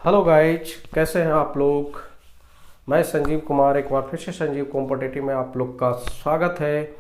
Hello guys, कैसे हैं आप लोग। मैं संजीव कुमार एक बार फिर से संजीव कॉम्पिटिटिव में आप लोग का स्वागत है।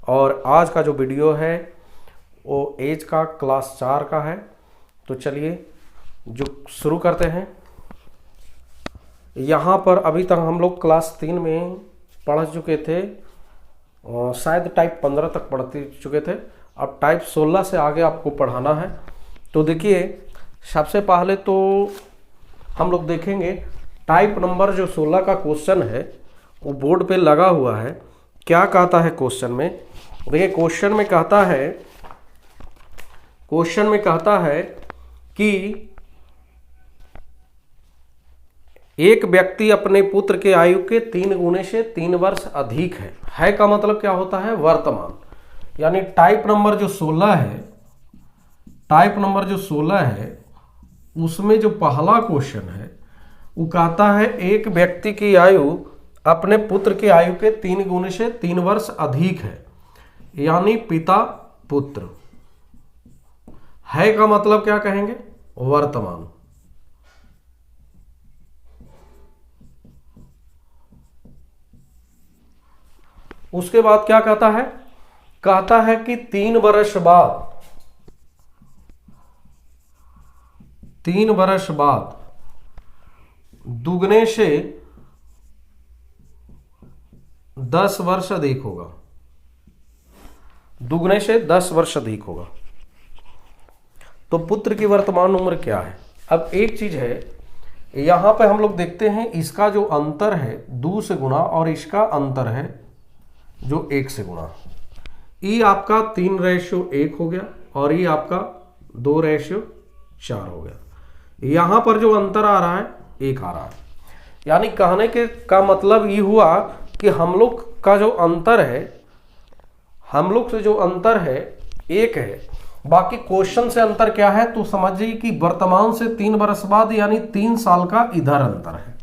और आज का जो वीडियो है वो एज का क्लास 4 का है। तो चलिए जो शुरू करते हैं। यहाँ पर अभी तक हम लोग क्लास 3 में पढ़ चुके थे, शायद टाइप 15 तक पढ़ चुके थे। अब टाइप 16 से आगे आपको पढ़ाना है। तो देखिए, सबसे पहले तो हम लोग देखेंगे टाइप नंबर जो 16 का क्वेश्चन है वो बोर्ड पे लगा हुआ है। क्या कहता है क्वेश्चन में? देखिए, क्वेश्चन में कहता है कि एक व्यक्ति अपने पुत्र के आयु के 3 गुने से 3 वर्ष अधिक है का मतलब क्या होता है? वर्तमान। यानी टाइप नंबर जो 16 है उसमें जो पहला क्वेश्चन है वो कहता है एक व्यक्ति की आयु अपने पुत्र की आयु के 3 गुने से 3 वर्ष अधिक है, यानी पिता पुत्र। है का मतलब क्या कहेंगे? वर्तमान। उसके बाद क्या कहता है? कहता है कि 3 वर्ष बाद दुगने से 10 वर्ष अधिक होगा। दुगने से 10 वर्ष अधिक होगा। तो पुत्र की वर्तमान उम्र क्या है? अब एक चीज है, यहां पे हम लोग देखते हैं इसका जो अंतर है 2 से गुना और इसका अंतर है जो 1 से गुना। ये आपका 3:1 हो गया और ये आपका 2:4 हो गया। यहां पर जो अंतर आ रहा है 1 आ रहा है। यानी कहने के का मतलब ये हुआ कि हम लोग का जो अंतर है, हम लोग से जो अंतर है 1 है, बाकी क्वेश्चन से अंतर क्या है? तो समझिए कि वर्तमान से 3 वर्ष बाद यानी 3 साल का इधर अंतर है।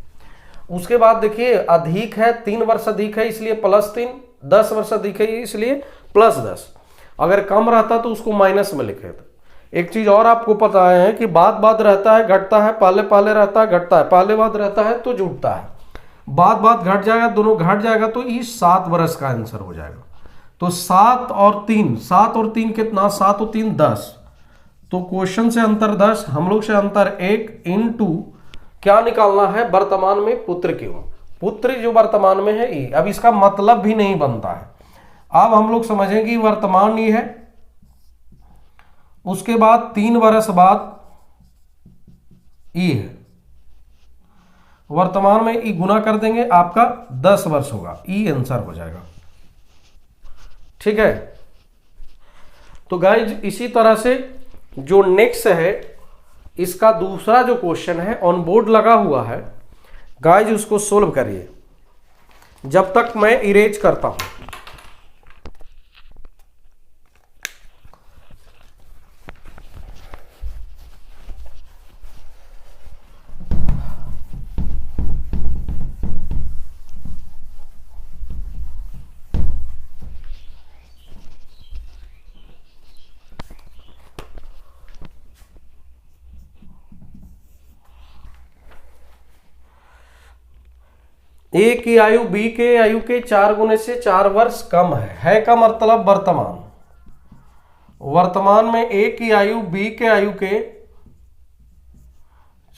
उसके बाद देखिए, अधिक है, 3 वर्ष अधिक है इसलिए +3, 10 वर्ष अधिक है इसलिए +10। अगर कम रहता तो उसको माइनस में लिखे थे। एक चीज और आपको पता है कि बाद रहता है घटता है, पहले रहता है घटता है, पहले बाद रहता है तो जुड़ता है, बाद घट जाएगा, दोनों घट जाएगा तो ये 7 वर्ष का आंसर हो जाएगा। तो 7 और 3 कितना? 7 और 3 10। तो क्वेश्चन से अंतर 10, हम लोग से अंतर 1 इंटू क्या निकालना है? वर्तमान में पुत्र की उम्र। पुत्र जो वर्तमान में है ये। अब इसका मतलब भी नहीं बनता है। अब हम लोग समझेंगे वर्तमान ये है, उसके बाद 3 वर्ष बाद ई है, वर्तमान में ई गुना कर देंगे, आपका 10 वर्ष होगा, ई आंसर हो जाएगा। ठीक है। तो गाइज इसी तरह से जो नेक्स्ट है, इसका दूसरा जो क्वेश्चन है ऑन बोर्ड लगा हुआ है गाइज, उसको सोल्व करिए जब तक मैं इरेज करता हूं। ए की आयु बी के आयु के 4 गुने से 4 वर्ष कम है का मतलब वर्तमान। वर्तमान में ए की आयु बी के आयु के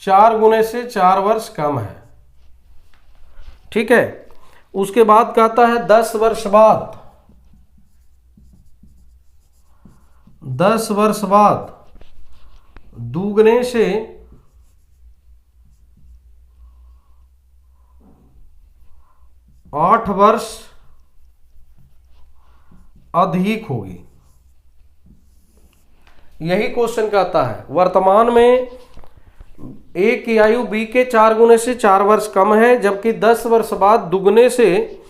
4 गुने से 4 वर्ष कम है। ठीक है। उसके बाद कहता है 10 वर्ष बाद दुगने से 8 वर्ष अधिक होगी। यही क्वेश्चन कहता है वर्तमान में ए की आयु बी के 4 गुने से 4 वर्ष कम है, जबकि 10 वर्ष बाद दुगने से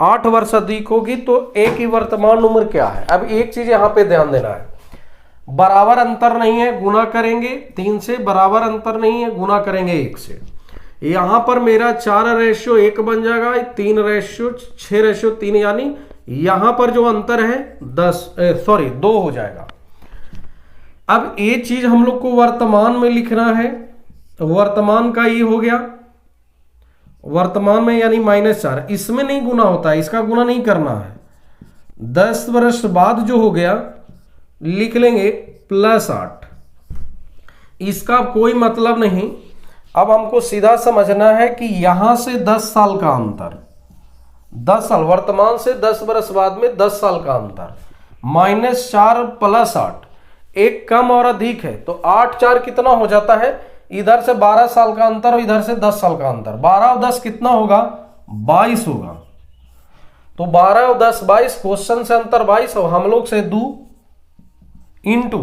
8 वर्ष अधिक होगी। तो ए की वर्तमान उम्र क्या है? अब एक चीज यहां पे ध्यान देना है, बराबर अंतर नहीं है, गुना करेंगे 3 से, बराबर अंतर नहीं है, गुना करेंगे 1 से। यहां पर मेरा 4:1 बन जाएगा, 3:6:3, यानी यहां पर जो अंतर है 2 हो जाएगा। अब ये चीज हम लोग को वर्तमान में लिखना है वर्तमान का ई हो गया, वर्तमान में यानी -4, इसमें नहीं गुना होता है, इसका गुना नहीं करना है। 10 वर्ष बाद जो हो गया लिख लेंगे +8, इसका कोई मतलब नहीं। अब हमको सीधा समझना है कि यहां से 10 साल का अंतर, 10 साल वर्तमान से 10 वर्ष बाद में 10 साल का अंतर, -4 +8, एक कम और अधिक है तो 8 4 कितना हो जाता है, इधर से 12 साल का अंतर और इधर से 10 साल का अंतर, 12 और 10 कितना होगा, 22 होगा। तो 12 और 10 22, क्वेश्चन से अंतर 22 और हम लोग से 2 इंटू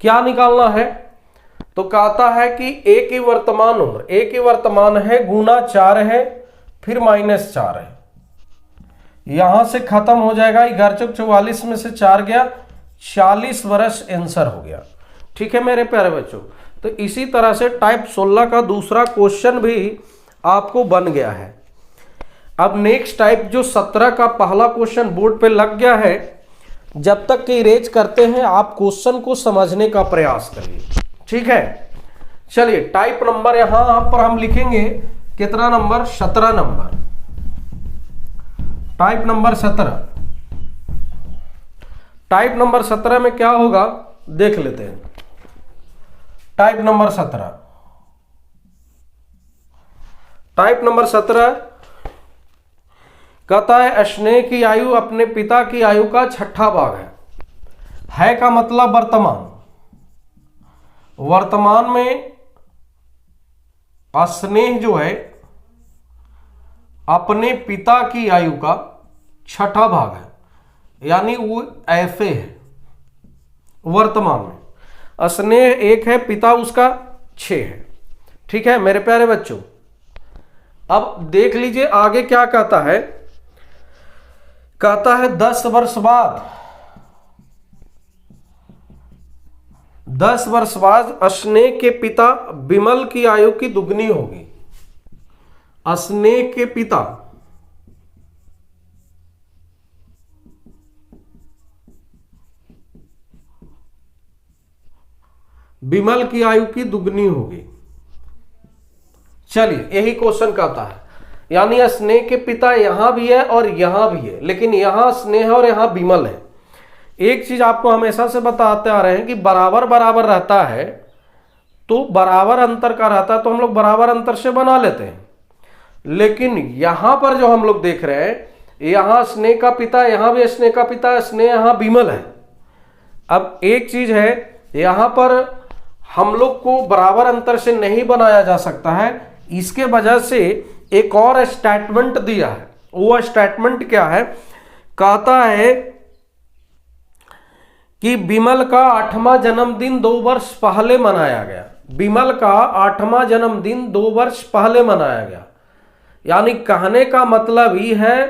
क्या निकालना है, तो कहता है कि एक ही वर्तमान उम्र, एक ही वर्तमान है गुना 4 है फिर -4 है, यहां से खत्म हो जाएगा, 11 44 में से 4 गया, 40 वर्ष आंसर हो गया। ठीक है मेरे प्यारे बच्चों, तो इसी तरह से टाइप 16 का दूसरा क्वेश्चन भी आपको बन गया है। अब नेक्स्ट टाइप जो 17 का पहला क्वेश्चन बोर्ड पे लग गया है, जब तक कि इरेज करते हैं आप क्वेश्चन को समझने का प्रयास करिए। ठीक है, चलिए टाइप नंबर यहां पर हम लिखेंगे कितना number, 17 number, type number 17। Type number 17 में क्या होगा देख लेते हैं। टाइप नंबर 17, टाइप नंबर 17 कहता है स्नेह की आयु अपने पिता की आयु का 6ठा भाग है का मतलब वर्तमान, वर्तमान में स्नेह जो है अपने पिता की आयु का 6ठा भाग है, यानी वो ऐसे है वर्तमान में, स्नेह 1 है, पिता उसका 6 है। ठीक है मेरे प्यारे बच्चों, अब देख लीजिए आगे क्या कहता है, कहता है 10 वर्ष बाद, 10 वर्ष बाद स्नेह के पिता विमल की आयु की दुगनी होगी। स्नेह के पिता विमल की आयु की दुगनी होगी। चलिए यही क्वेश्चन कहता है, यानी स्नेह के पिता यहां भी है और यहां भी है, लेकिन यहां स्नेह और यहां विमल है। एक चीज आपको हमेशा से बताते आ रहे हैं कि बराबर बराबर रहता है तो बराबर अंतर का रहता है तो हम लोग बराबर अंतर से बना लेते हैं, लेकिन यहां पर जो हम लोग देख रहे हैं, यहां स्नेह का पिता, यहां भी स्नेह का पिता, स्नेह यहां विमल है। अब एक चीज है, यहां पर हम लोग को बराबर अंतर से नहीं बनाया जा सकता है, इसके वजह से एक और स्टेटमेंट दिया है। वो स्टेटमेंट क्या है, कहता है कि विमल का 8वां जन्मदिन 2 वर्ष पहले मनाया गया। विमल का 8वां जन्मदिन 2 वर्ष पहले मनाया गया, यानी कहने का मतलब ये है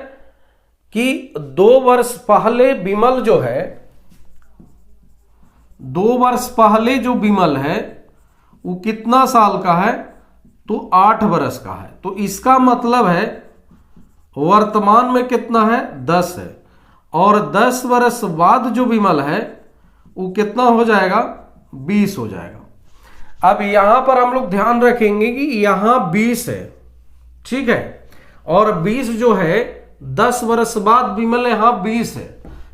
कि 2 वर्ष पहले विमल जो है, 2 वर्ष पहले जो विमल है वो कितना साल का है, तो 8 वर्ष का है। तो इसका मतलब है वर्तमान में कितना है, 10 है, और 10 वर्ष बाद जो विमल है वो कितना हो जाएगा, 20 हो जाएगा। अब यहां पर हम लोग ध्यान रखेंगे कि यहां 20 है, ठीक है, और 20 जो है 10 वर्ष बाद विमल यहां 20 है,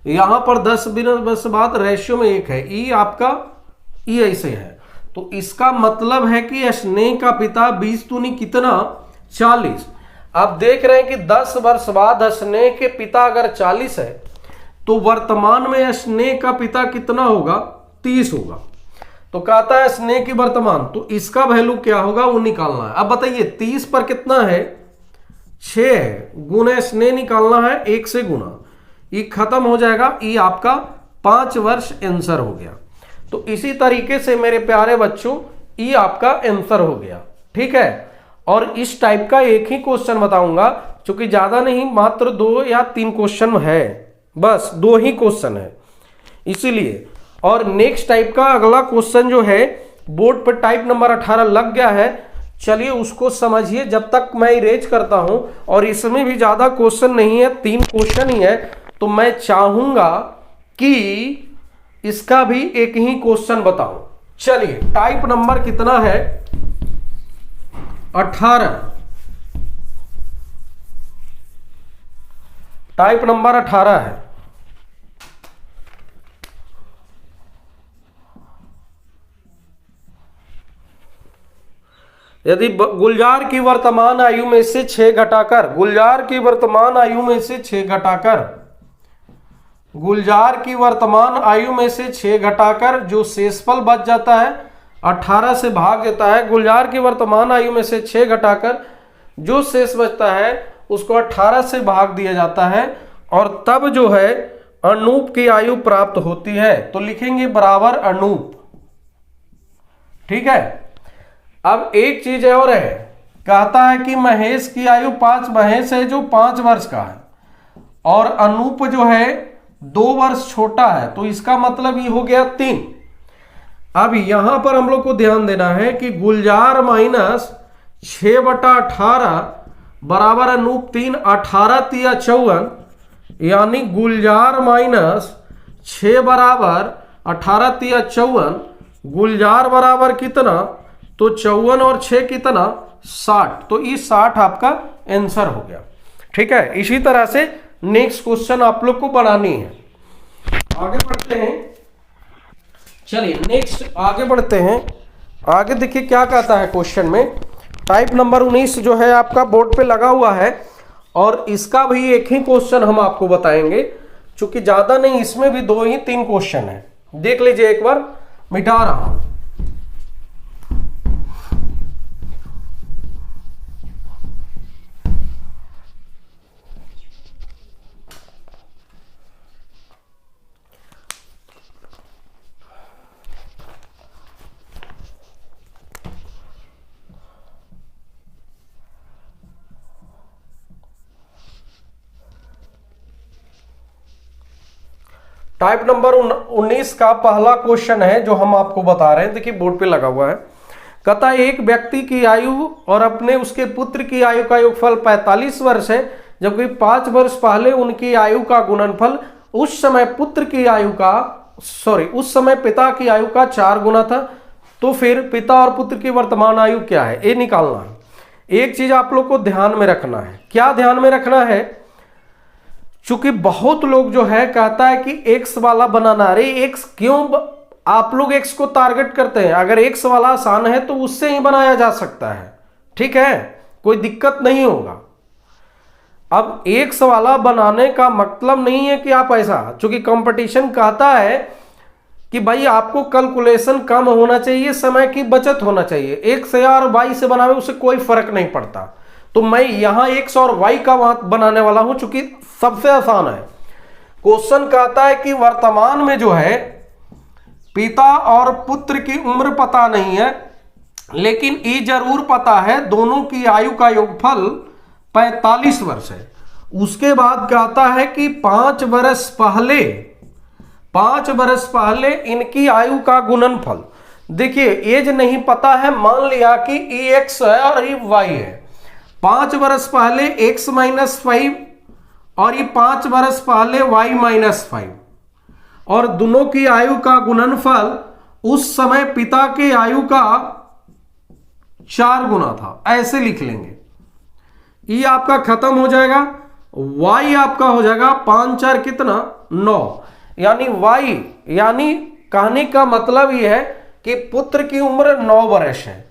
यहां पर 10 वर्ष बाद रेशियो में 1 है, ई आपका ई ऐसे है। तो इसका मतलब है कि स्नेह का पिता 20 दूनी कितना, 40। आप देख रहे हैं कि 10 वर्ष बाद स्नेह के पिता अगर 40 है तो वर्तमान में स्नेह का पिता कितना होगा, 30 होगा। तो कहता है स्नेह की वर्तमान, तो इसका वैल्यू क्या होगा वो निकालना है। अब बताइए 30 पर कितना है, 6 है, गुना स्नेह निकालना है, 1 से गुना, ये खत्म हो जाएगा, ये आपका 5 वर्ष आंसर हो गया। तो इसी तरीके से मेरे प्यारे बच्चों ये आपका आंसर हो गया। ठीक है, और इस टाइप का एक ही क्वेश्चन बताऊंगा, क्योंकि ज्यादा नहीं, मात्र 2 या 3 क्वेश्चन है, बस 2 ही क्वेश्चन है इसीलिए। और नेक्स्ट टाइप का अगला क्वेश्चन जो है बोर्ड पर टाइप नंबर 18 लग गया है, चलिए उसको समझिए जब तक मैं इरेज करता हूं। और इसमें भी ज्यादा क्वेश्चन नहीं है, 3 क्वेश्चन ही है, तो मैं चाहूंगा कि इसका भी एक ही क्वेश्चन बताऊं। चलिए टाइप नंबर कितना है? 18। टाइप नंबर 18 है। यदि गुलजार की वर्तमान आयु में से 6 घटाकर, गुलजार की वर्तमान आयु में से 6 घटाकर, गुलजार की वर्तमान आयु में से 6 घटाकर जो शेषफल बच जाता है 18 से भाग देता है। गुलजार की वर्तमान आयु में से 6 घटाकर जो शेष बचता है उसको 18 से भाग दिया जाता है और तब जो है अनूप की आयु प्राप्त होती है। तो लिखेंगे बराबर अनूप। ठीक है। अब एक चीज और है, कहता है कि महेश की आयु 5, महेश है जो 5 वर्ष का है और अनूप जो है 2 वर्ष छोटा है, तो इसका मतलब ये हो गया 3। अब यहां पर हम लोग को ध्यान देना है कि गुलजार माइनस 6/18 बराबर अनूप 3, 18 तिया 54, यानी गुलजार माइनस 6 बराबर 18 तिया 54, गुलजार बराबर कितना? तो 54 और 6 कितना? 60। तो ये 60 आपका आंसर हो गया। ठीक है। इसी तरह से नेक्स्ट क्वेश्चन आप लोग को बनानी है। आगे बढ़ते हैं। चलिए नेक्स्ट आगे बढ़ते हैं। आगे देखिए क्या कहता है क्वेश्चन में। टाइप नंबर 19 जो है आपका बोर्ड पे लगा हुआ है और इसका भी एक ही क्वेश्चन हम आपको बताएंगे, क्योंकि ज्यादा नहीं, इसमें भी 2 ही 3 क्वेश्चन है। देख लीजिए एक बार, मिटा रहा हूं। टाइप नंबर 19 का पहला क्वेश्चन है जो हम आपको बता रहे हैं। देखिए बोर्ड पे लगा हुआ है। कहता है एक व्यक्ति की आयु और अपने उसके पुत्र की आयु का योगफल 45 वर्ष है, जबकि 5 वर्ष पहले उनकी आयु का गुणनफल उस समय पिता की आयु का 4 गुना था। तो फिर पिता और पुत्र की वर्तमान आयु क्या है, ये निकालना है। एक चीज आप लोग को ध्यान में रखना है। क्या ध्यान में रखना है? चूंकि बहुत लोग जो है कहता है कि एक्स वाला बनाना, अरे एक्स क्यों आप लोग एक्स को टारगेट करते हैं? अगर एक्स वाला आसान है तो उससे ही बनाया जा सकता है। ठीक है, कोई दिक्कत नहीं होगा। अब एक्स वाला बनाने का मतलब नहीं है कि आप ऐसा, चूंकि कंपटीशन कहता है कि भाई आपको कैलकुलेशन कम होना चाहिए, समय की बचत होना चाहिए। एक्स और वाई से बनावे उससे कोई फर्क नहीं पड़ता। तो मैं यहां एक्स और वाई का बनाने वाला हूं, चूंकि सबसे आसान है। क्वेश्चन कहता है कि वर्तमान में जो है पिता और पुत्र की उम्र पता नहीं है, लेकिन ये जरूर पता है दोनों की आयु का योगफल 45 वर्ष है। उसके बाद कहता है कि 5 वर्ष पहले इनकी आयु का गुणनफल। देखिए एज नहीं पता है, मान लिया कि ये एक्स है और ये वाई है। 5 वर्ष पहले x माइनस 5 और ये 5 वर्ष पहले y माइनस 5, और दोनों की आयु का गुणनफल उस समय पिता के आयु का 4 गुना था। ऐसे लिख लेंगे। ये आपका खत्म हो जाएगा। y आपका हो जाएगा 5 4 कितना 9, यानी y, यानी कहने का मतलब ये है कि पुत्र की उम्र 9 वर्ष है।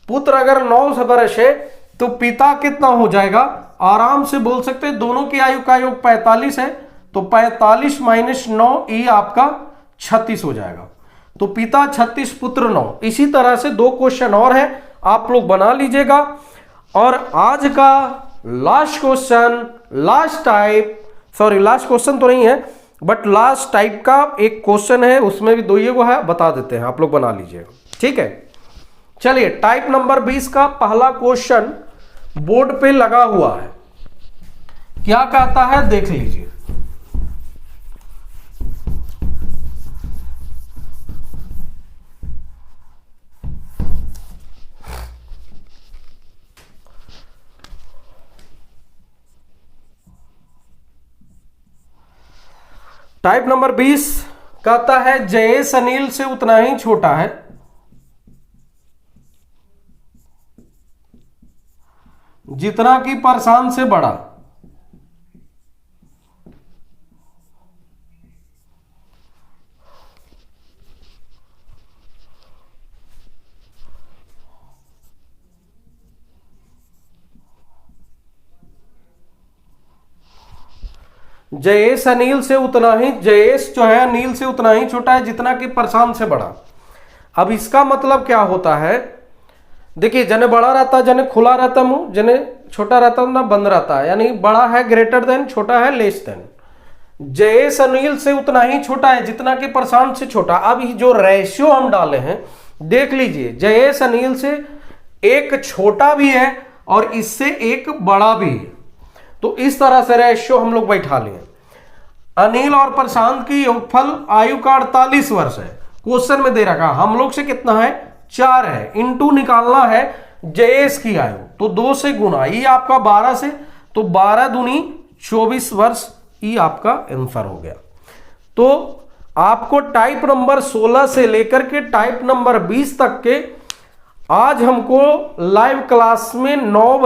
पुत्र अगर 9 वर्ष है तो पिता कितना हो जाएगा? आराम से बोल सकते हैं दोनों की आयु का योग 45 है, तो 45 माइनस 9 ये आपका 36 हो जाएगा। तो पिता 36 पुत्र 9। इसी तरह से 2 क्वेश्चन और है, आप लोग बना लीजिएगा। और आज का लास्ट क्वेश्चन, लास्ट क्वेश्चन तो नहीं है बट लास्ट टाइप का एक क्वेश्चन है, उसमें भी 2 ये वो है, बता देते हैं, आप लोग बना लीजिएगा। ठीक है। चलिए टाइप नंबर 20 का पहला क्वेश्चन बोर्ड पे लगा हुआ है। क्या कहता है देख लीजिए। टाइप नंबर 20 कहता है जयेश अनिल से उतना ही छोटा है। जितना कि परसान से बड़ा। जयेश अनिल से उतना ही, जयेश जो है अनिल से उतना ही छोटा है जितना कि प्रशांत से बड़ा। अब इसका मतलब क्या होता है, देखिए जने बड़ा रहता है, जने खुला रहता है मुंह, जने छोटा रहता है ना बंद रहता है, यानी बड़ा है ग्रेटर देन, छोटा है लेस देन। जयेश अनिल से उतना ही छोटा है जितना कि प्रशांत से छोटा। अब जो रेशियो हम डाले हैं देख लीजिए, जयेश अनिल से एक छोटा भी है और इससे एक बड़ा भी है, तो इस तरह से रेशियो हम लोग बैठा लिए। अनिल और प्रशांत की योगफल आयु का 48 वर्ष है, क्वेश्चन में दे रखा, हम लोग से कितना है 4 है, इनटू निकालना है जयेश की आयु, तो 2 से गुना, ये आपका 12 से, तो 12 दूनी 24 वर्ष, ये आपका आंसर हो गया। तो आपको टाइप नंबर 16 से लेकर के टाइप नंबर 20 तक के आज हमको लाइव क्लास में 9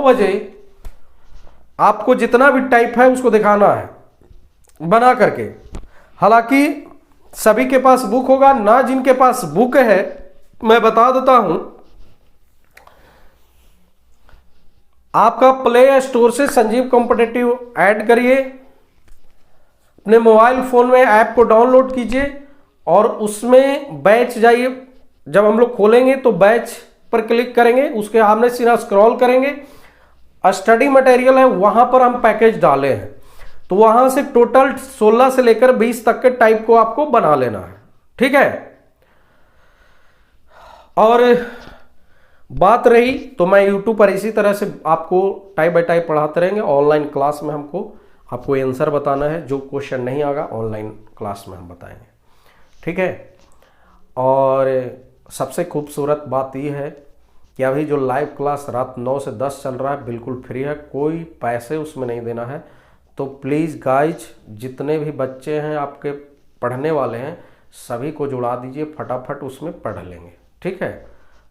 बजे आपको जितना भी टाइप है उसको दिखाना है बना करके। हालांकि सभी के पास बुक होगा ना, जिनके पास बुक है मैं बता देता हूं, आपका प्ले स्टोर से संजीव कॉम्पिटिटिव ऐड करिए, अपने मोबाइल फोन में ऐप को डाउनलोड कीजिए और उसमें बैच जाइए। जब हम लोग खोलेंगे तो बैच पर क्लिक करेंगे, उसके आमने सीधा स्क्रॉल करेंगे, स्टडी मटेरियल है वहां पर हम पैकेज डाले हैं, तो वहां से टोटल 16 से लेकर 20 तक के टाइप को आपको बना लेना है, ठीक है। और बात रही तो मैं यूट्यूब पर इसी तरह से आपको टाइप बाय टाइप पढ़ाते रहेंगे। ऑनलाइन क्लास में आपको आंसर बताना है, जो क्वेश्चन नहीं आएगा ऑनलाइन क्लास में हम बताएंगे, ठीक है। और सबसे खूबसूरत बात यह है कि अभी जो लाइव क्लास रात 9 से 10 चल रहा है बिल्कुल फ्री है, कोई पैसे उसमें नहीं देना है। तो प्लीज़ गाइज, जितने भी बच्चे हैं आपके पढ़ने वाले हैं सभी को जुड़ा दीजिए, फटाफट उसमें पढ़ लेंगे, ठीक है।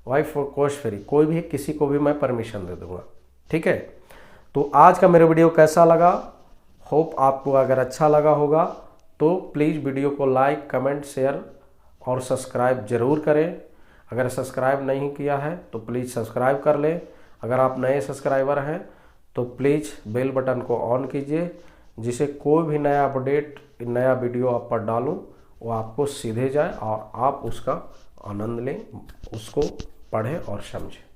वाई फॉर कॉस्ट फ्री, कोई भी किसी को भी मैं परमिशन दे दूंगा, ठीक है। तो आज का मेरा वीडियो कैसा लगा, होप आपको अगर अच्छा लगा होगा तो प्लीज़ वीडियो को लाइक, कमेंट, शेयर और सब्सक्राइब ज़रूर करें। अगर सब्सक्राइब नहीं किया है तो प्लीज़ सब्सक्राइब कर लें। अगर आप नए सब्सक्राइबर हैं तो प्लीज़ बेल बटन को ऑन कीजिए, जिससे कोई भी नया अपडेट, नया वीडियो आप पर डालूं वो आपको सीधे जाए और आप उसका आनंद लें, उसको पढ़ें और समझें।